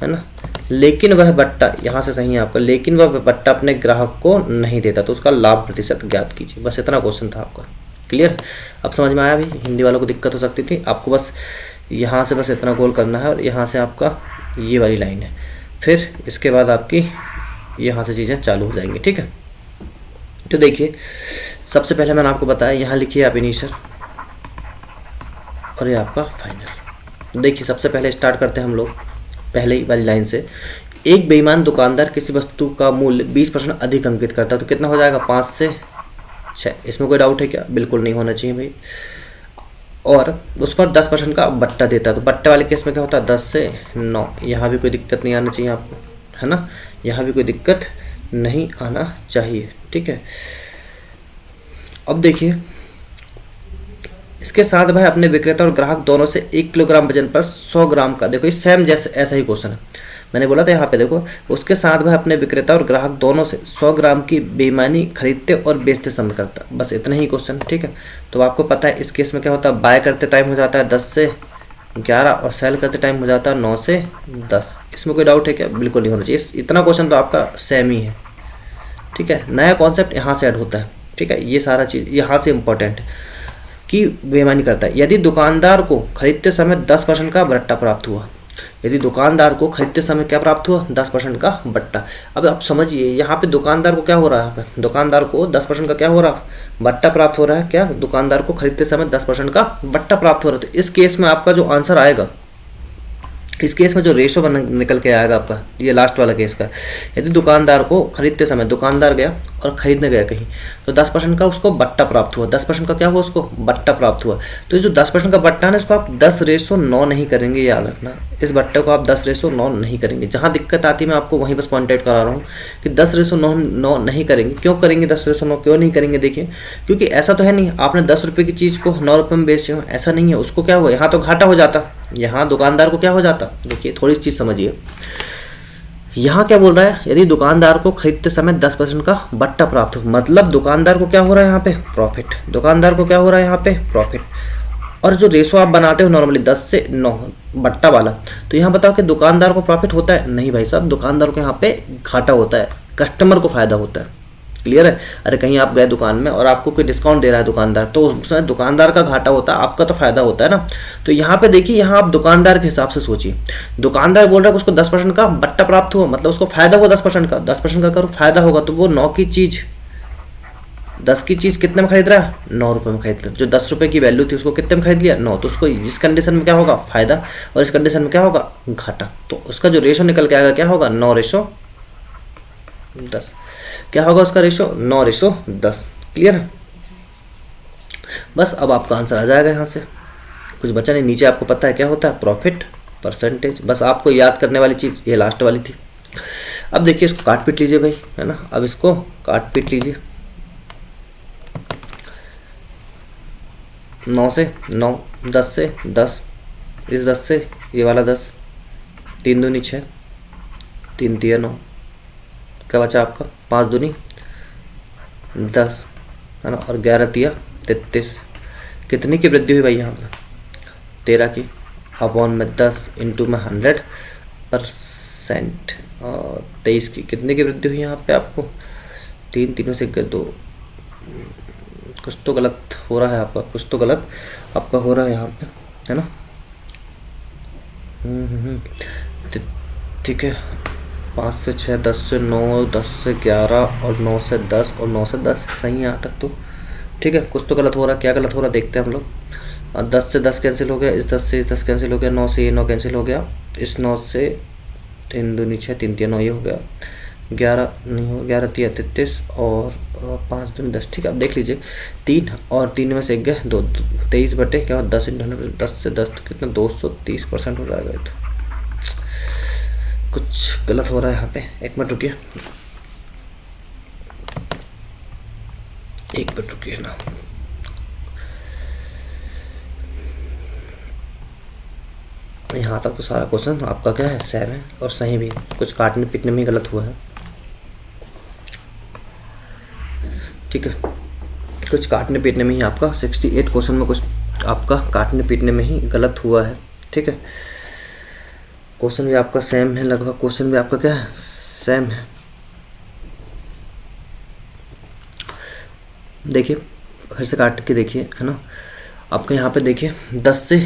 है ना। लेकिन वह बट्टा, यहाँ से सही है आपका, लेकिन वह बट्टा अपने ग्राहक को नहीं देता तो उसका लाभ प्रतिशत ज्ञात कीजिए। बस इतना क्वेश्चन था आपका। क्लियर, अब समझ में आया। भी हिंदी वालों को दिक्कत हो सकती थी, आपको बस यहाँ से बस इतना गोल करना है और यहाँ से आपका ये वाली लाइन है, फिर इसके बाद आपकी यहाँ से चीज़ें चालू हो जाएंगी, ठीक है। तो देखिए सबसे पहले मैंने आपको बताया, यहाँ लिखिए आप इनिशियल और ये आपका फाइनल। देखिए सबसे पहले स्टार्ट करते हैं हम लोग पहले ही वाली लाइन से। एक बेईमान दुकानदार किसी वस्तु का मूल्य 20% अधिक अंकित करता है तो कितना हो जाएगा, 5 से 6। इसमें कोई डाउट है क्या? बिल्कुल नहीं होना चाहिए भाई। और उस पर 10% का बट्टा देता है तो बट्टे वाले केस में क्या होता है, 10 से 9। यहाँ भी कोई दिक्कत नहीं आना चाहिए आपको, है ना, यहाँ भी कोई दिक्कत नहीं आना चाहिए, ठीक है। अब देखिए इसके साथ भाई अपने विक्रेता और ग्राहक दोनों से 1 किलोग्राम वजन पर 100 ग्राम का, देखो ये सेम जैसे ऐसा ही क्वेश्चन है, मैंने बोला था यहाँ पे देखो, उसके साथ भाई अपने विक्रेता और ग्राहक दोनों से 100 ग्राम की बेईमानी खरीदते और बेचते समय करता। बस इतना ही क्वेश्चन, ठीक है। तो आपको पता है इस केस में क्या होता है, बाय करते टाइम हो जाता है 10 से 11 और सेल करते टाइम हो जाता है 9 से 10। इसमें कोई डाउट है क्या? बिल्कुल नहीं होना चाहिए। इतना क्वेश्चन तो आपका सेम ही है, ठीक है। नया कॉन्सेप्ट यहाँ से ऐड होता है, ठीक है। ये सारा चीज़ यहाँ से इम्पोर्टेंट है कि बेईमानी करता है। यदि दुकानदार को खरीदते समय 10% का बट्टा प्राप्त हुआ, यदि दुकानदार को खरीदते समय क्या प्राप्त हुआ, 10% का बट्टा। अब आप समझिए यहाँ पे दुकानदार को क्या हो रहा है, यहाँ पे दुकानदार को 10% का क्या हो रहा है, बट्टा प्राप्त हो रहा है। क्या दुकानदार को खरीदते समय 10% का बट्टा प्राप्त हो रहा है। तो इस केस में आपका जो आंसर आएगा, इस केस में जो रेशो बन निकल के आएगा आपका, ये लास्ट वाला केस का, यदि दुकानदार को खरीदते समय, दुकानदार गया और खरीदने गया कहीं तो 10% का उसको बट्टा प्राप्त हुआ, 10% का क्या हुआ, उसको बट्टा प्राप्त हुआ। तो ये जो 10% का बट्टा है ना, इसको आप 10:9 नहीं करेंगे, याद रखना। इस बट्टे को आप 10:9 नहीं करेंगे। जहाँ दिक्कत आती है मैं आपको वहीं बस पॉइंट आउट करा रहा हूँ कि 10:9 नहीं करेंगे। क्यों करेंगे 10:9 क्यों नहीं करेंगे? देखिए क्योंकि ऐसा तो है नहीं आपने 10 रुपये की चीज़ को 9 रुपये में बेचे हो, ऐसा नहीं है। उसको क्या हुआ, यहाँ तो घाटा हो जाता, यहाँ दुकानदार को क्या हो जाता। देखिए थोड़ी सी चीज़ समझिए, यहाँ क्या बोल रहा है, यदि दुकानदार को खरीदते समय 10% का बट्टा प्राप्त हो, मतलब दुकानदार को क्या हो रहा है यहाँ पे, प्रॉफिट। दुकानदार को क्या हो रहा है यहाँ पे, प्रॉफिट। और जो रेशो आप बनाते हो नॉर्मली 10 से 9 बट्टा वाला, तो यहाँ बताओ कि दुकानदार को प्रॉफिट होता है? नहीं भाई साहब, दुकानदार को यहाँ पे घाटा होता है, कस्टमर को फायदा होता है। क्लियर है? अरे कहीं आप गए दुकान में और आपको कोई डिस्काउंट दे रहा है दुकानदार, तो उसमें दुकानदार का घाटा होता है, आपका तो फायदा होता है ना। तो यहाँ पे देखिए, यहाँ आप दुकानदार के हिसाब से सोचिए। दुकानदार बोल रहा है कि उसको 10% का बट्टा प्राप्त हुआ, मतलब उसको फायदा हुआ 10% का। 10% का अगर फायदा होगा तो वो 9 की चीज़ 10 की चीज़ कितने में खरीद रहा है, 9 रुपये में खरीद रहा है। जो 10 रुपये की वैल्यू थी उसको कितने में खरीद लिया, 9। तो उसको इस कंडीशन में क्या होगा, फायदा, और इस कंडीशन में क्या होगा, घाटा। तो उसका जो रेशो निकल के आएगा क्या होगा, 9:10। क्या होगा उसका रेशो, 9:10। क्लियर है? बस अब आपका आंसर आ जाएगा। यहाँ से कुछ बचा नहीं। नीचे आपको पता है क्या होता है, प्रॉफिट परसेंटेज। बस आपको याद करने वाली चीज़ ये लास्ट वाली थी। अब देखिए इसको काट पीट लीजिए भाई, है ना। अब इसको काट पीट लीजिए, 9 से 9, 10 से 10, इस 10 से ये वाला 10, 3 दूनी 6, 3 तिया 9, क्या बचा आपका, 5 दूनी 10, है ना, और 11 तिया 33। कितनी की वृद्धि हुई भाई यहाँ पर, 13 की, अपॉन में 10 इंटू में 100%, और 23 की। कितने की वृद्धि हुई यहाँ पे आपको, 3 तीनों से 2। कुछ तो गलत हो रहा है आपका, कुछ तो गलत आपका हो रहा है यहाँ पे, है ना। ठीक है, 5 से 6, 10 से 9, 10 से 11 और 9 से 10 और 9 से 10 सही है यहाँ तक तो। ठीक है, कुछ तो गलत हो रहा है, क्या गलत हो रहा है देखते हैं हम लोग। 10 से 10 कैंसिल हो गया, इस 10 से इस 10 कैंसिल हो गया, 9 से ये 9 कैंसिल हो गया, इस 9 से 3 दूनी 6, 3 तिया 9 ये हो गया, 11 नहीं हो, 11 तिया 33 और 5 दूनी 10। ठीक है, अब देख लीजिए 3 और 3 में से 1 गए 2, 23 बटे क्या 10 इंटू 10 से 10 तो कितना 230% हो जाएगा। ये तो कुछ गलत हो रहा है यहाँ पे, 1 मिनट रुकिए, 1 मिनट रुकिए ना। यहाँ तक तो सारा क्वेश्चन आपका क्या है, सेम है और सही भी, कुछ काटने पीटने में गलत हुआ है। ठीक है। कुछ काटने पीटने में ही आपका 68 क्वेश्चन में कुछ आपका काटने पीटने में ही गलत हुआ है। ठीक है, क्वेश्चन भी आपका सेम है, लगभग क्वेश्चन भी आपका क्या है, सेम है। देखिए फिर से काट के देखिए, है ना, आपके यहाँ पे देखिए 10 से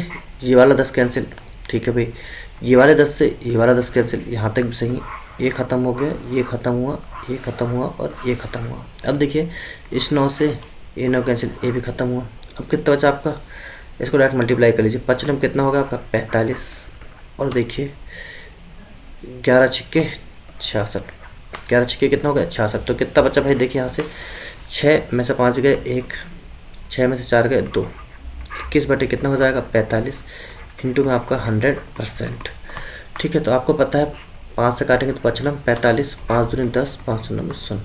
ये वाला 10 कैंसिल। ठीक है भाई, ये वाले 10 से ये वाला 10 कैंसिल, यहाँ तक भी सही। ये ख़त्म हो गया, ये ख़त्म हुआ, ये ख़त्म हुआ और ये ख़त्म हुआ। अब देखिए इस 9 से ये 9 कैंसिल, ये भी ख़त्म हुआ। अब कितना बचा आपका, इसको डायरेक्ट मल्टीप्लाई कर लीजिए। 55 कितना होगा आपका 45, और देखिए 11 छिक्के 66, 11 छिक्के कितना हो गया 66। तो कितना बचा भाई, देखिए यहाँ से 6 में से 5 गए 1, 6 में से 4 गए 2, 21 बटे कितना हो जाएगा 45, इंटू में आपका 100%। ठीक है, तो आपको पता है 5 से काटेंगे तो 55, 45, 5 दूनी 10, 5 9 शून्य,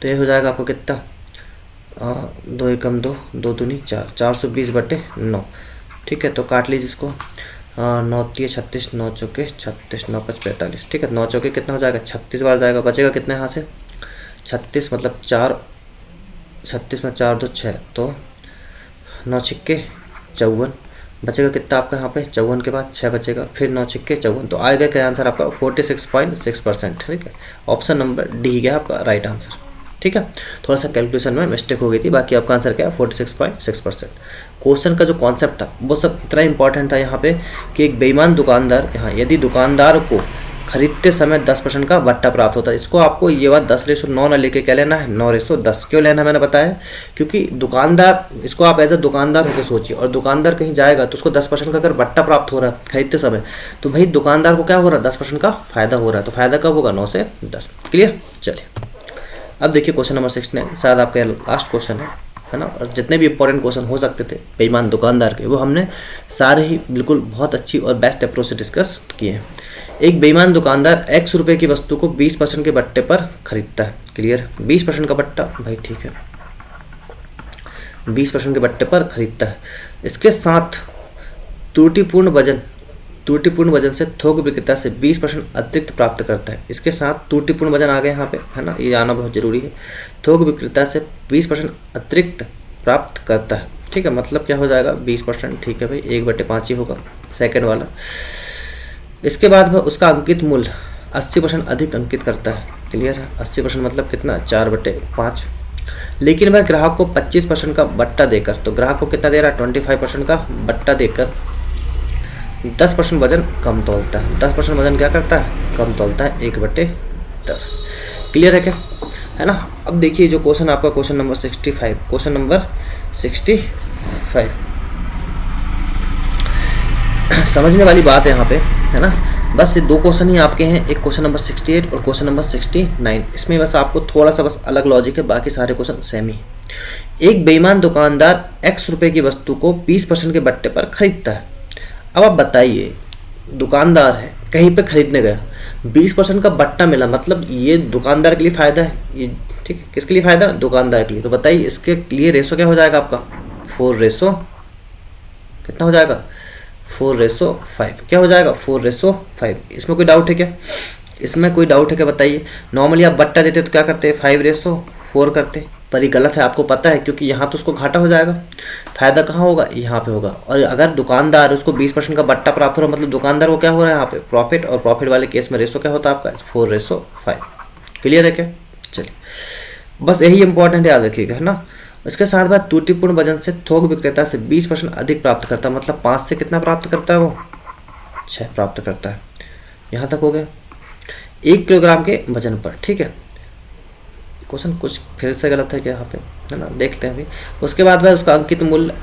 तो ये हो जाएगा आपको कितना 2 एकम 2, 2 दूनी 4, 420 बटे 9। ठीक है, तो काट लीजिए इसको। 9 3 36, 9 चौके 36, 9 5 45। ठीक है, 9 चौके कितना हो जाएगा 36 बार जाएगा, बचेगा कितना यहाँ से 36, मतलब 4, 36 में 4 2 6, तो 9 छिक्के 54, बचेगा कितना आपका यहाँ पे 54 के बाद 6 बचेगा, फिर 9 छिक्के 54, तो आएगा क्या आंसर आपका 46.6%। ठीक है, ऑप्शन नंबर डी गया आपका राइट आंसर। ठीक है, थोड़ा सा कैलकुलेशन में मिस्टेक हो गई थी, बाकी आपका आंसर क्या है 46.6%। क्वेश्चन का जो कॉन्सेप्ट था वो सब इतना इंपॉर्टेंट था यहाँ पे कि एक बेईमान दुकानदार, यहाँ यदि दुकानदार को खरीदते समय 10% का बट्टा प्राप्त होता है। इसको आपको ये बात 10:9 ना लेके क्या लेना है 9:10। क्यों लेना है मैंने बताया, क्योंकि दुकानदार, इसको आप एज ए दुकानदार होकर सोचिए, और दुकानदार कहीं जाएगा तो उसको 10% का अगर बट्टा प्राप्त हो रहा है खरीदते समय, तो भाई दुकानदार को क्या हो रहा है 10% का फायदा हो रहा है। तो फायदा कब होगा 9 से 10। क्लियर, चलिए अब देखिए क्वेश्चन नंबर 69, शायद आपका लास्ट क्वेश्चन है ना, और जितने भी इंपॉर्टेंट क्वेश्चन हो सकते थे बेईमान दुकानदार के, वो हमने सारे ही बिल्कुल बहुत अच्छी और बेस्ट अप्रोच से डिस्कस किए हैं। एक बेईमान दुकानदार x रुपए की वस्तु को 20% के बट्टे पर खरीदता है। क्लियर, 20% का बट्टा भाई, ठीक है, 20% के बट्टे पर खरीदता है। इसके साथ त्रुटिपूर्ण वजन से थोक विक्रेता से 20% अतिरिक्त प्राप्त करता है। इसके साथ त्रुटिपूर्ण वजन आ गया यहाँ पे, है ना, ये आना बहुत जरूरी है। थोक विक्रेता से 20% अतिरिक्त प्राप्त करता है। ठीक है, मतलब क्या हो जाएगा 20%। ठीक है भाई, 1/5 ही होगा सेकंड वाला। इसके बाद वह उसका अंकित मूल्य 80% अधिक अंकित करता है। क्लियर है, 80% मतलब कितना 4/5। लेकिन वह ग्राहक को 25% का बट्टा देकर, तो ग्राहक को कितना दे रहा है 25% का बट्टा देकर 10% वजन कम तौलता है। 10% वजन क्या करता है, कम तौलता है 1/10। क्लियर है क्या, है ना। अब देखिए जो क्वेश्चन आपका क्वेश्चन नंबर 65, क्वेश्चन नंबर 65 समझने वाली बात है यहाँ पे, है ना। बस ये 2 क्वेश्चन ही आपके हैं, एक क्वेश्चन नंबर 68 और क्वेश्चन नंबर 69। इसमें बस आपको थोड़ा सा बस अलग लॉजिक है, बाकी सारे क्वेश्चन सेम ही। एक बेईमान दुकानदार x रुपए की वस्तु को 20% के बट्टे पर खरीदता है। अब आप बताइए, दुकानदार है, कहीं पे खरीदने गया, 20% का बट्टा मिला, मतलब ये दुकानदार के लिए फ़ायदा है। ये ठीक है, किसके लिए फ़ायदा, दुकानदार के लिए। तो बताइए इसके लिए रेशो क्या हो जाएगा आपका 4:, कितना हो जाएगा 4:5। क्या हो जाएगा 4:5। इसमें कोई डाउट है क्या, इसमें कोई डाउट है क्या बताइए। नॉर्मली आप बट्टा देते तो क्या करते हैं 5:4 करते, पर ये गलत है, आपको पता है, क्योंकि यहाँ तो उसको घाटा हो जाएगा, फायदा कहाँ होगा यहाँ पे होगा। और अगर दुकानदार उसको 20% का बट्टा प्राप्त हो रहा है, मतलब दुकानदार को क्या हो रहा है यहाँ पे प्रॉफिट, और प्रॉफिट वाले केस में रेशो क्या होता है आपका 4:5। क्लियर है क्या, चलिए बस यही इंपॉर्टेंट याद रखिएगा, है ना। इसके साथ बाद त्रुटिपूर्ण वजन से थोक विक्रेता से 20% अधिक प्राप्त करता है, मतलब 5 से कितना प्राप्त करता है वो 6 प्राप्त करता है। यहाँ तक हो गया 1 किलोग्राम के वजन पर। ठीक है, क्वेश्चन कुछ फिर से गलत है क्या यहाँ पे, है ना, देखते हैं अभी। उसके बाद भाई उसका अंकित मूल्य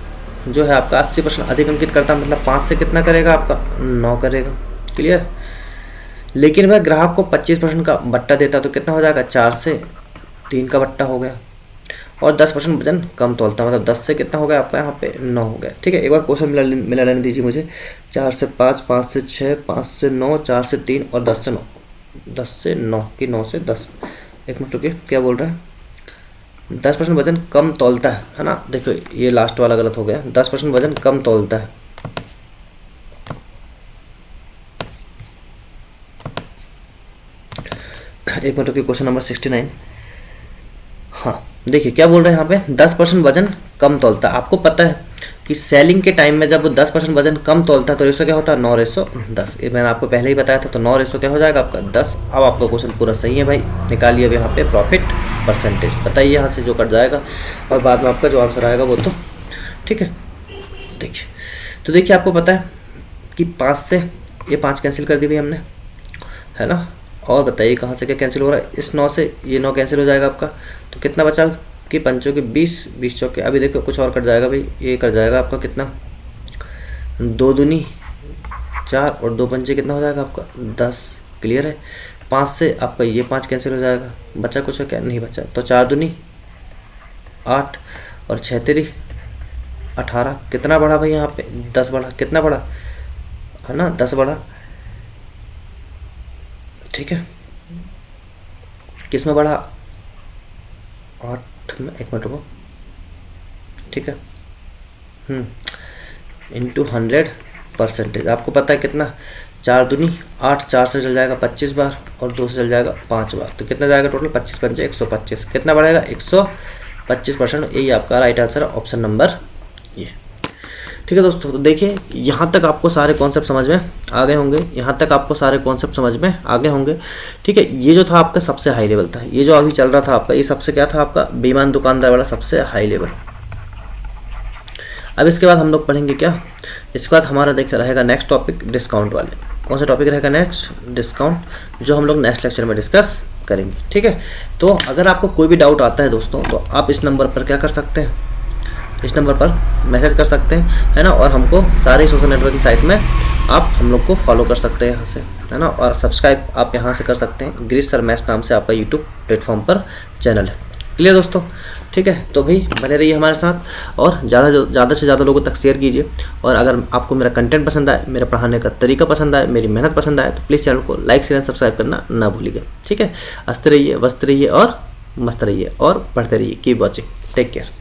जो है आपका 80% अधिक अंकित करता है, मतलब 5 से कितना करेगा आपका 9 करेगा। क्लियर, लेकिन वह ग्राहक को 25% का बट्टा देता, तो कितना हो जाएगा 4 से 3 का बट्टा हो गया। और 10% वजन कम तोलता, मतलब 10 से कितना हो गया आपका यहाँ पे 9 हो गया। ठीक है, एक बार क्वेश्चन मिला लेने दीजिए मुझे। 4 से 5, 5 से 6, 5 से 9, 4 से 3 और 10 से 9, 10 से 9 कि 9 से 10। एक मिनट रुकिए, क्या बोल रहा है, 10% वजन कम तौलता है ना। देखो ये लास्ट वाला गलत हो गया, 10% वजन कम तौलता है। एक मिनट रुकिए, क्वेश्चन नंबर 69, हाँ देखिए क्या बोल रहे हैं यहाँ पे, 10% वजन कम तौलता है। आपको पता है कि सेलिंग के टाइम में जब वो 10% वजन कम तौलता है तो रेशो क्या होता है, 9:10। ये मैंने आपको पहले ही बताया था। तो 9 रेशो क्या हो जाएगा आपका 10। अब आपका क्वेश्चन पूरा सही है भाई, निकालिए अब यहाँ पे प्रॉफिट परसेंटेज, बताइए यहाँ से जो कट जाएगा और बाद में आपका जो आंसर आएगा वो तो ठीक है। देखिए तो देखिए आपको पता है कि 5 से ये 5 कैंसिल कर दी भाई हमने, है ना। और बताइए कहाँ से क्या कैंसिल हो रहा है, इस 9 से ये 9 कैंसिल हो जाएगा आपका। तो कितना बचा कि 5 के 20, 20 चौके, अभी देखो कुछ और कट जाएगा भाई, ये कट जाएगा आपका कितना, 2 दूनी 4 और 2 पंचे कितना हो जाएगा आपका 10। क्लियर है। 5 से आपका ये 5 कैंसिल हो जाएगा, बचा कुछ है क्या, नहीं बचा। तो 4 दूनी 8 और 6 तेरी 18। कितना बढ़ा भाई यहाँ पे, 10 बढ़ा। कितना बढ़ा, है ना, 10 बढ़ा। ठीक है, किस में बढ़ा, 8 में, 1 मिनट रुको, ठीक है। इंटू 100%। आपको पता है कितना, 4 दूनी 8, 4 से चल जाएगा 25 बार और 2 से चल जाएगा 5 बार। तो कितना जाएगा टोटल, 25 पंचे 125। कितना बढ़ेगा 125%। यही आपका राइट आंसर है, ऑप्शन नंबर ये। ठीक है दोस्तों, तो देखिए यहाँ तक आपको सारे कॉन्सेप्ट समझ में आ गए होंगे, यहाँ तक आपको सारे कॉन्सेप्ट समझ में आ गए होंगे। ठीक है, ये जो था आपका सबसे हाई लेवल था, ये जो अभी चल रहा था आपका, ये सबसे क्या था आपका, बेईमान दुकानदार वाला सबसे हाई लेवल। अब इसके बाद हम लोग पढ़ेंगे क्या, इसके बाद हमारा देख रहेगा नेक्स्ट टॉपिक डिस्काउंट वाले। कौन सा टॉपिक रहेगा नेक्स्ट, डिस्काउंट, जो हम लोग नेक्स्ट लेक्चर में डिस्कस करेंगे। ठीक है, तो अगर आपको कोई भी डाउट आता है दोस्तों तो आप इस नंबर पर क्या कर सकते हैं, इस नंबर पर मैसेज कर सकते हैं, है ना। और हमको सारे सोशल नेटवर्क की साइट में आप हम लोग को फॉलो कर सकते हैं यहाँ से, है ना। और सब्सक्राइब आप यहाँ से कर सकते हैं, गिरीश सर मैथ्स नाम से आपका यूट्यूब प्लेटफॉर्म पर चैनल है। क्लियर दोस्तों, ठीक है। तो भाई बने रहिए हमारे साथ और ज़्यादा से ज़्यादा लोगों तक शेयर कीजिए। और अगर आपको मेरा कंटेंट पसंद आए, मेरा पढ़ाने का तरीका पसंद आए, मेरी मेहनत पसंद आए, तो प्लीज़ चैनल को लाइक शेयर सब्सक्राइब करना ना भूलिएगा। ठीक है, हंसते रहिए, वस्त रहिए और मस्त रहिए और पढ़ते रहिए। Keep watching, take care.